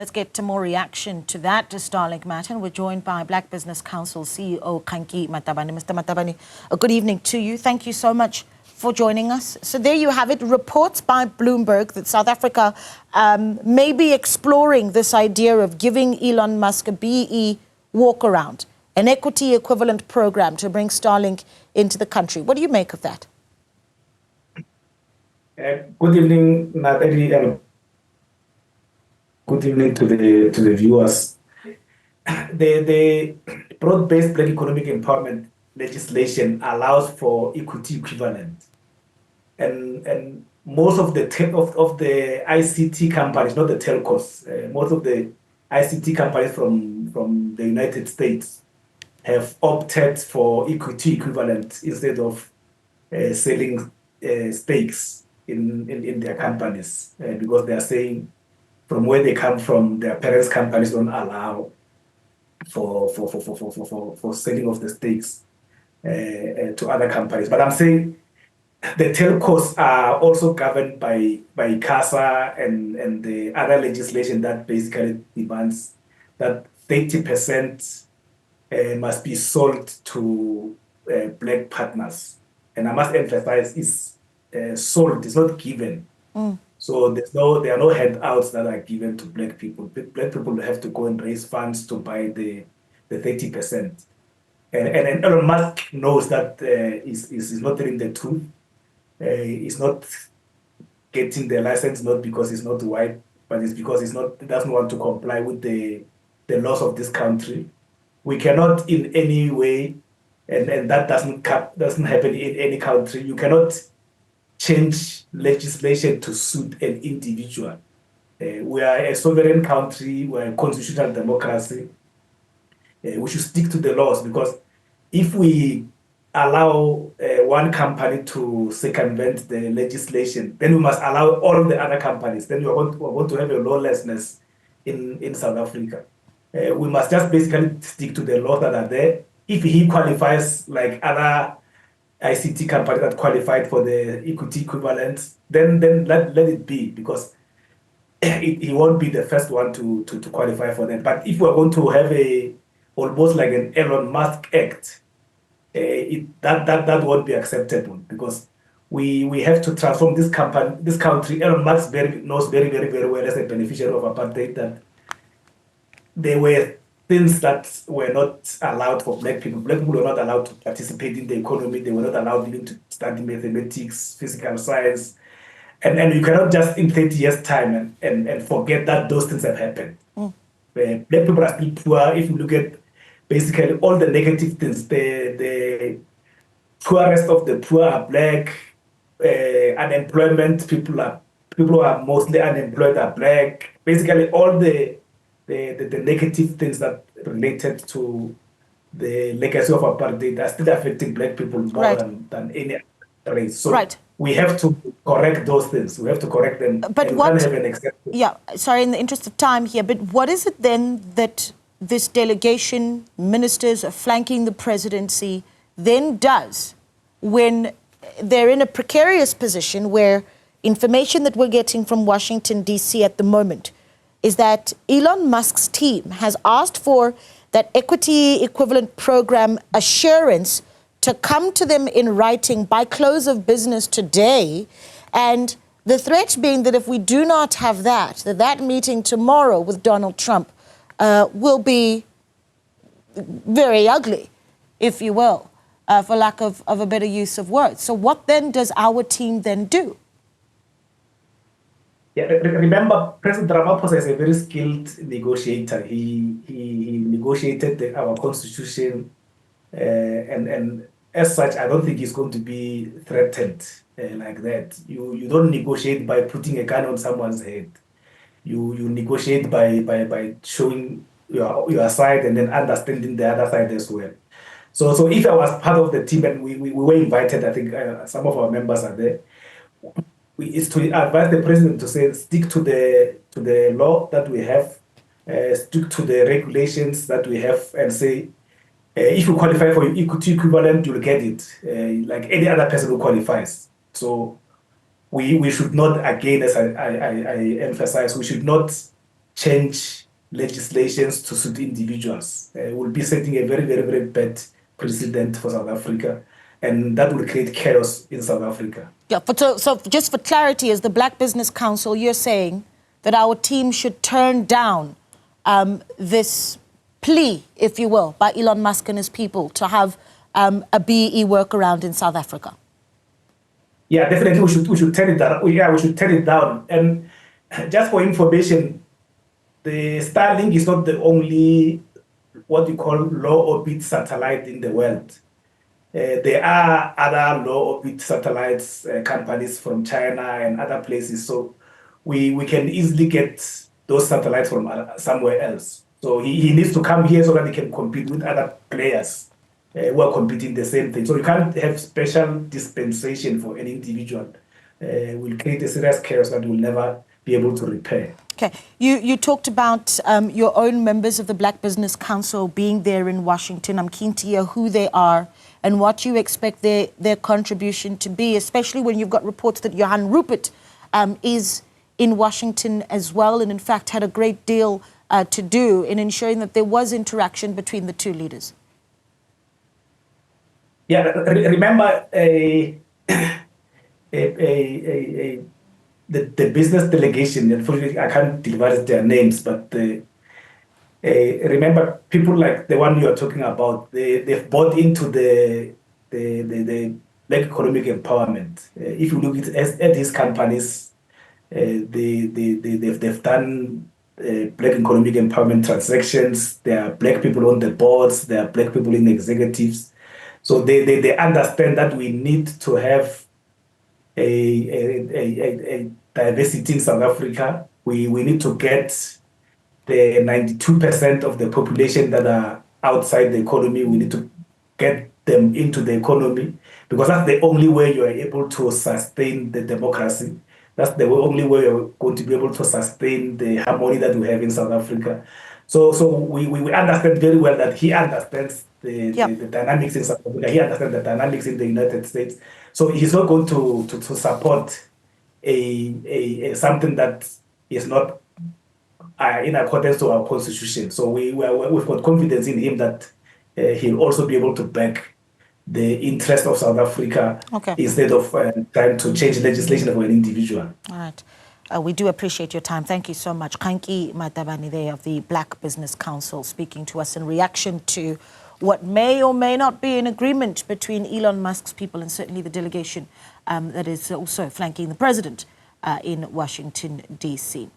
Let's get to more reaction to that Starlink matter. And we're joined by Black Business Council CEO Kganki Matabane. Mr. Matabane, a good evening to you. Thank you so much for joining us. So there you have it. Reports by Bloomberg that South Africa may be exploring this idea of giving Elon Musk a BE walk around, an equity equivalent program to bring Starlink into the country. What do you make of that? Good evening, Natalie, and good evening to the viewers. The broad-based Black economic empowerment legislation allows for equity equivalent, and most of the ICT companies, not the telcos, most of the ICT companies from the United States have opted for equity equivalent instead of selling stakes in their companies, because they are saying from where they come from, their parents' companies don't allow for selling of the stakes to other companies. But I'm saying the telcos are also governed by CASA and the other legislation that basically demands that 30% must be sold to Black partners. And I must emphasize, it's sold, it's not given. So there are no handouts that are given to Black people. Black people have to go and raise funds to buy the 30%. And Elon Musk knows that is not telling the truth. He's not getting the license not because he's not white, but it's because he doesn't want to comply with the laws of this country. We cannot in any way, and that doesn't happen in any country. You cannot change legislation to suit an individual. We are a sovereign country, we're a constitutional democracy. We should stick to the laws, because if we allow one company to circumvent the legislation, then we must allow all the other companies. Then we're going to have a lawlessness in South Africa. We must just basically stick to the laws that are there. If he qualifies like other ICT company that qualified for the equity equivalent, then let it be, because he won't be the first one to qualify for that. But if we're going to have almost like an Elon Musk Act, that won't be acceptable, because we have to transform this country. Elon Musk knows very, very, very well as a beneficiary of apartheid that there were things that were not allowed for Black people. Black people were not allowed to participate in the economy. They were not allowed even to study mathematics, physical science. And you cannot just in 30 years' time and forget that those things have happened. Black people are still poor. If you look at basically all the negative things, the poorest of the poor are Black. Unemployment, people who are mostly unemployed are Black. Basically all the negative things that related to the legacy of apartheid are still affecting Black people more than any other race. So we have to correct those things. We have to correct them. But what? Yeah, sorry, in the interest of time here, but what is it then that this delegation, ministers flanking the presidency, then does when they're in a precarious position where information that we're getting from Washington, D.C. at the moment is that Elon Musk's team has asked for that equity equivalent program assurance to come to them in writing by close of business today, and the threat being that if we do not have that meeting tomorrow with Donald Trump will be very ugly, if you will, for lack of a better use of words. So what then does our team then do? Yeah, remember, President Ramaphosa is a very skilled negotiator. He negotiated our constitution, and as such, I don't think he's going to be threatened like that. You don't negotiate by putting a gun on someone's head. You negotiate by showing your side and then understanding the other side as well. So if I was part of the team and we were invited, I think some of our members are there, is to advise the president to say stick to the law that we have, stick to the regulations that we have, and say if you qualify for equity equivalent, you'll get it like any other person who qualifies. So we should not, again, as I emphasize, we should not change legislations to suit individuals. Will be setting a very, very, very bad precedent for South Africa, and that will create chaos in South Africa. Yeah, so just for clarity, as the Black Business Council, you're saying that our team should turn down this plea, if you will, by Elon Musk and his people to have a BEE workaround in South Africa. Yeah, definitely we should turn it down. We should turn it down. And just for information, the Starlink is not the only what you call low orbit satellite in the world. There are other low orbit satellites companies from China and other places. So we can easily get those satellites from somewhere else. So he needs to come here so that he can compete with other players who are competing the same thing. So you can't have special dispensation for any individual. Will create a serious chaos that we'll never be able to repair. Okay, you talked about your own members of the Black Business Council being there in Washington. I'm keen to hear who they are and what you expect their contribution to be, especially when you've got reports that Johan Rupert is in Washington as well, and in fact had a great deal to do in ensuring that there was interaction between the two leaders. Yeah, remember the business delegation. Unfortunately, I can't devise their names, but remember people like the one you are talking about. They've bought into the black economic empowerment. If you look at these companies, they've done black economic empowerment transactions. There are black people on the boards. There are black people in executives. So they understand that we need to have a diversity in South Africa. We need to get the 92% of the population that are outside the economy. We need to get them into the economy, because that's the only way you are able to sustain the democracy. That's the only way you're going to be able to sustain the harmony that we have in South Africa. So we understand very well that he understands the dynamics in South Africa. He understands the dynamics in the United States. So he's not going to support something that is not in accordance to our constitution. So we've got confidence in him that he'll also be able to back the interest of South Africa instead of trying to change legislation for an individual. All right. We do appreciate your time. Thank you so much. Kganki Matabane there of the Black Business Council speaking to us in reaction to what may or may not be an agreement between Elon Musk's people and certainly the delegation that is also flanking the president in Washington, D.C.